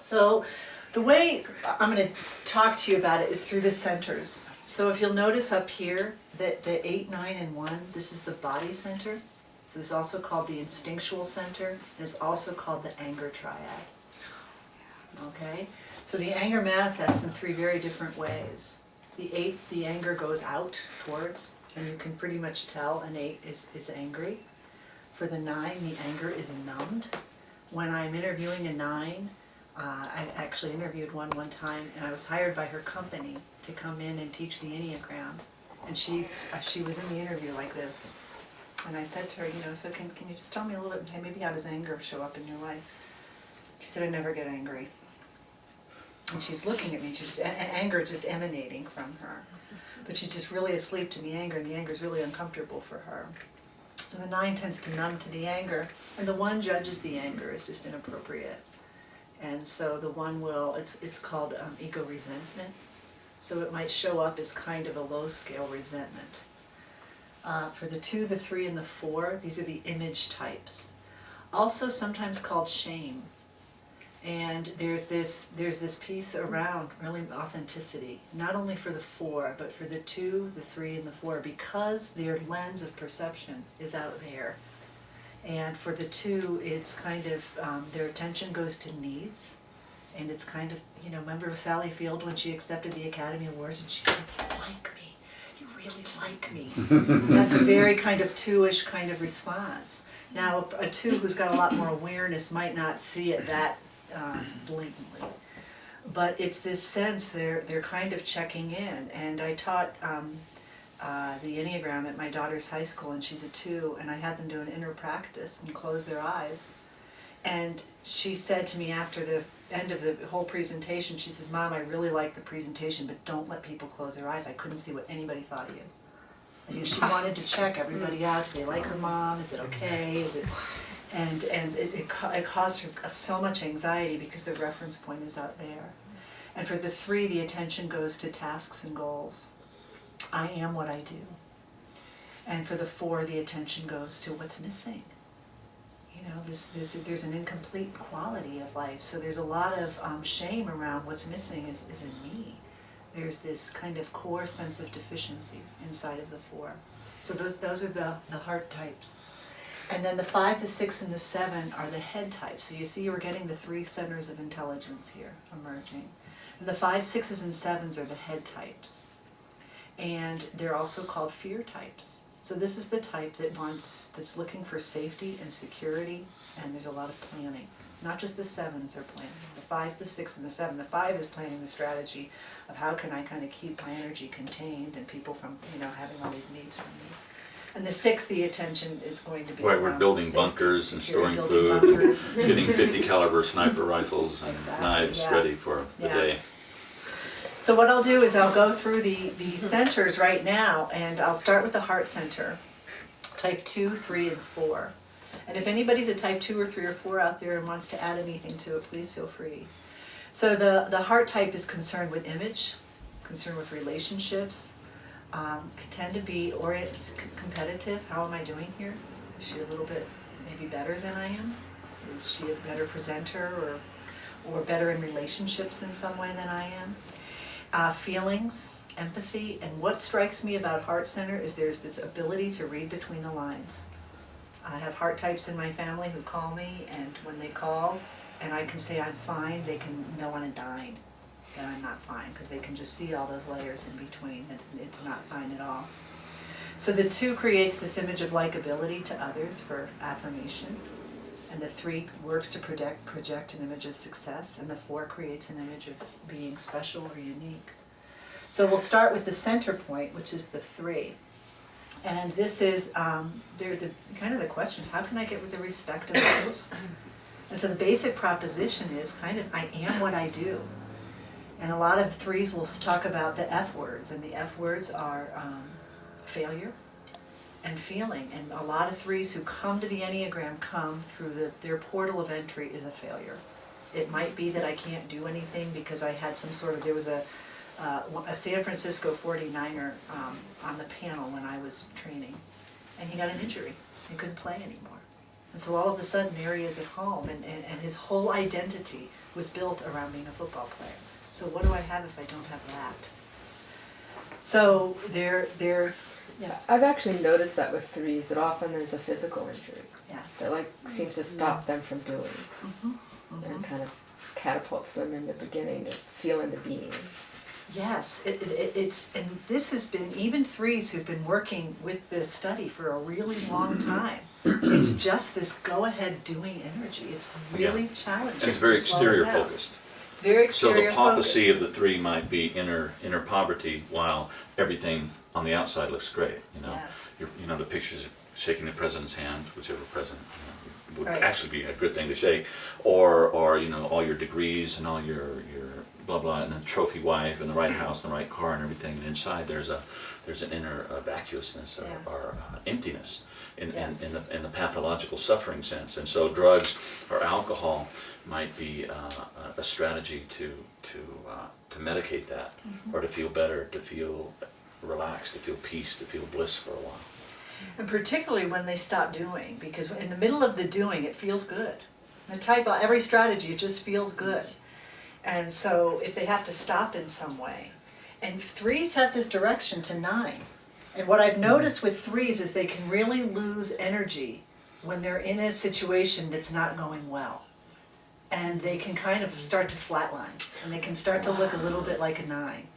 So the way I'm going to talk to you about it is through the centers. So if you'll notice up here that the 8, 9, and 1, this is the body center. So this is also called the instinctual center, and it's also called the anger triad. Okay? So the anger manifests in 3 very different ways. The 8, the anger goes out towards, and you can pretty much tell an 8 is angry. For the 9, the anger is numbed. When I'm interviewing a 9, I actually interviewed one time, and I was hired by her company to come in and teach the Enneagram. And she was in the interview like this. And I said to her, you know, so can you just tell me a little bit, maybe how does anger show up in your life? She said, I never get angry. And she's looking at me, anger is just emanating from her. But she's just really asleep to the anger, and the anger is really uncomfortable for her. So the 9 tends to numb to the anger, and the 1 judges the anger as just inappropriate. And so the 1 will, it's called ego resentment. So it might show up as kind of a low-scale resentment. For the 2, the 3, and the 4, these are the image types. Also sometimes called shame. And there's this piece around really authenticity, not only for the 4, but for the 2, the 3, and the 4, because their lens of perception is out there. And for the 2, it's kind of, their attention goes to needs. And it's kind of, you know, remember Sally Field when she accepted the Academy Awards and she said, you like me, you really like me. That's a very kind of 2-ish kind of response. Now a 2 who's got a lot more awareness might not see it that blatantly. But it's this sense they're kind of checking in. And I taught the Enneagram at my daughter's high school, and she's a 2, and I had them do an inner practice and close their eyes. And she said to me after the end of the whole presentation, she says, Mom, I really liked the presentation, but don't let people close their eyes. I couldn't see what anybody thought of you. And she wanted to check everybody out. Do they like her mom? Is it okay? Is it? And it caused her so much anxiety because the reference point is out there. And for the 3, the attention goes to tasks and goals. I am what I do. And for the 4, the attention goes to what's missing. You know, there's an incomplete quality of life. So there's a lot of shame around what's missing is in me. There's this kind of core sense of deficiency inside of the 4. So those are the heart types. And then the 5, the 6, and the 7 are the head types. So you see you're getting the 3 centers of intelligence here emerging. And the 5, 6s, and 7s are the head types. And they're also called fear types. So this is the type that's looking for safety and security, and there's a lot of planning. Not just the 7s are planning. The 5, the 6, and the 7. The 5 is planning the strategy of how can I kind of keep my energy contained and people from, you know, having all these needs from me. And the 6, the attention is going to be right, we're building safety, bunkers and storing building food, bunkers. getting 50 caliber sniper rifles and Exactly, knives yeah. ready for the day. So what I'll do is I'll go through the centers right now, and I'll start with the heart center, type 2, 3, and 4. And if anybody's a type 2 or 3 or 4 out there and wants to add anything to it, please feel free. So the heart type is concerned with image, concerned with relationships, tend to be competitive. How am I doing here? Is she a little bit maybe better than I am? Is she a better presenter or better in relationships in some way than I am? Feelings, empathy, and what strikes me about heart center is there's this ability to read between the lines. I have heart types in my family who call me, and when they call and I can say I'm fine, they can know on a dime that I'm not fine, because they can just see all those layers in between, and it's not fine at all. So the 2 creates this image of likability to others for affirmation, and the 3 works to project an image of success, and the 4 creates an image of being special or unique. So we'll start with the center point, which is the 3. And this is, they're kind of the questions, how can I get with the respect of others? And so the basic proposition is kind of, I am what I do. And a lot of 3s will talk about the F words, and the F words are failure and feeling. And a lot of 3s who come to the Enneagram come through their portal of entry is a failure. It might be that I can't do anything because I had some sort of, there was a San Francisco 49er on the panel when I was training, and he got an injury. He couldn't play anymore. And so all of a sudden, there he is at home, and his whole identity was built around being a football player. So what do I have if I don't have that? So yes. I've actually noticed that with threes, that often there's a physical injury Yes. that like seems to stop them from doing, and kind of catapults them in the beginning to feel into being. Yes, it's, and this has been, even threes who've been working with this study for a really long time, it's just this go-ahead doing energy. It's really challenging. And it's very to slow it exterior down. focused. It's very So exterior the papacy focused. of the three might be inner poverty, while everything on the outside looks great. You know, Yes. the pictures of shaking the president's hand, whichever president would Right. actually be a good thing to shake, or all your degrees and all your blah blah, and the trophy wife and the right house and the right car and everything. And inside there's an inner vacuousness or, Yes. or emptiness in Yes. the pathological suffering sense. And so drugs or alcohol might be a strategy to medicate that, or to feel better, to feel relaxed, to feel peace, to feel bliss for a while. And particularly when they stop doing, because in the middle of the doing, it feels good. Every strategy, it just feels good. And so if they have to stop in some way, and threes have this direction to 9. And what I've noticed with threes is they can really lose energy when they're in a situation that's not going well. And they can kind of start to flatline, and they can start to look a little bit like a 9.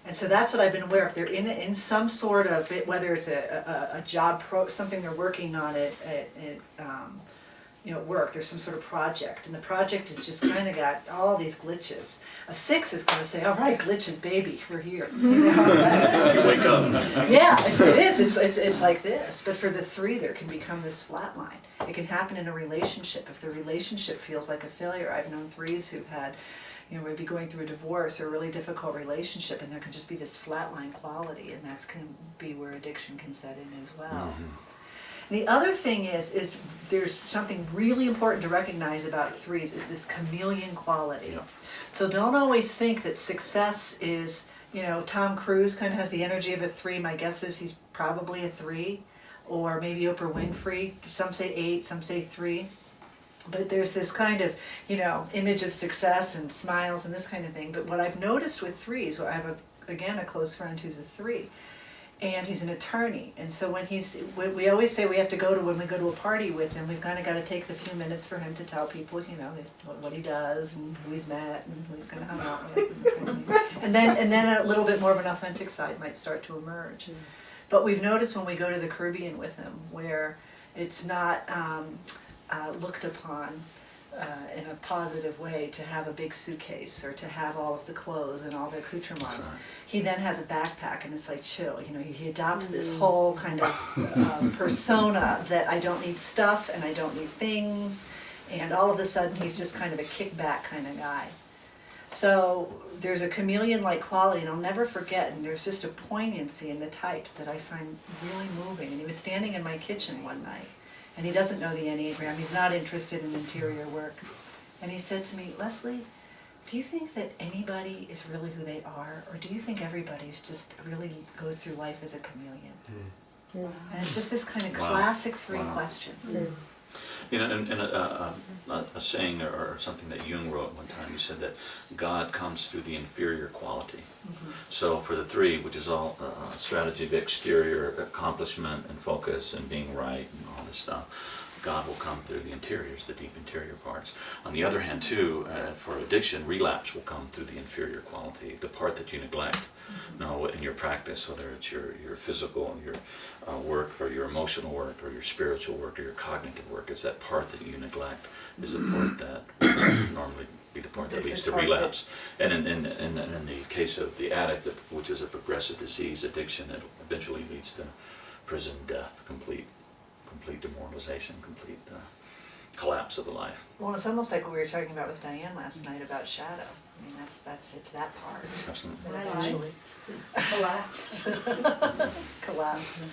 And so that's what I've been aware of. They're in some sort of, whether it's a job, something they're working on at work, there's some sort of project, and the project has just kind of got all these glitches. A 6 is going to say, all right, glitches, baby, we're here. You wake up. Yeah, it's like this. But for the 3, there can become this flat line. It can happen in a relationship. If the relationship feels like a failure, I've known 3s who've had, maybe going through a divorce or a really difficult relationship, and there can just be this flatline quality, and that can be where addiction can set in as well. The other thing is there's something really important to recognize about 3s is this chameleon quality. Yeah. So don't always think that success is, Tom Cruise kind of has the energy of a 3. My guess is he's probably a 3, or maybe Oprah Winfrey. Some say 8, some say 3. But there's this kind of, image of success and smiles and this kind of thing. But what I've noticed with 3s, I have a close friend who's a 3. And he's an attorney, and so we always say when we go to a party with him, we've kind of got to take the few minutes for him to tell people, what he does and who he's met and who he's going to hang out with, and then a little bit more of an authentic side might start to emerge. But we've noticed when we go to the Caribbean with him, where it's not looked upon in a positive way to have a big suitcase or to have all of the clothes and all the accoutrements. Right. He then has a backpack, and it's like chill. He adopts this whole kind of persona that I don't need stuff and I don't need things, and all of a sudden he's just kind of a kickback kind of guy. So there's a chameleon-like quality, and I'll never forget, and there's just a poignancy in the types that I find really moving. And he was standing in my kitchen one night, and he doesn't know the Enneagram, he's not interested in interior work. And he said to me, Leslie, do you think that anybody is really who they are, or do you think everybody's just really goes through life as a chameleon? And it's just this kind of classic 3 question. And a saying or something that Jung wrote one time, he said that God comes through the inferior quality. So for the 3, which is all a strategy of exterior accomplishment and focus and being right and all this stuff, God will come through the interiors, the deep interior parts. On the other hand, too, for addiction, relapse will come through the inferior quality, the part that you neglect. Now, in your practice, whether it's your physical, your work, or your emotional work, or your spiritual work, or your cognitive work, it's that part that you neglect is the part that would normally be the part that It's leads the to part relapse. And in the case of the addict, which is a progressive disease, addiction, it eventually leads to prison, death, complete demoralization, complete collapse of the life. Well, it's almost like what we were talking about with Diane last night about shadow. I mean, it's that part. Absolutely. That eventually Collapsed. collapse.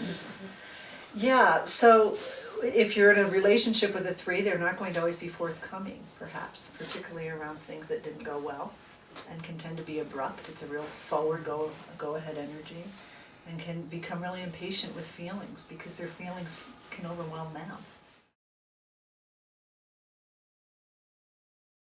Yeah, so if you're in a relationship with a 3, they're not going to always be forthcoming, perhaps, particularly around things that didn't go well, and can tend to be abrupt. It's a real forward go-ahead energy, and can become really impatient with feelings because their feelings can overwhelm them.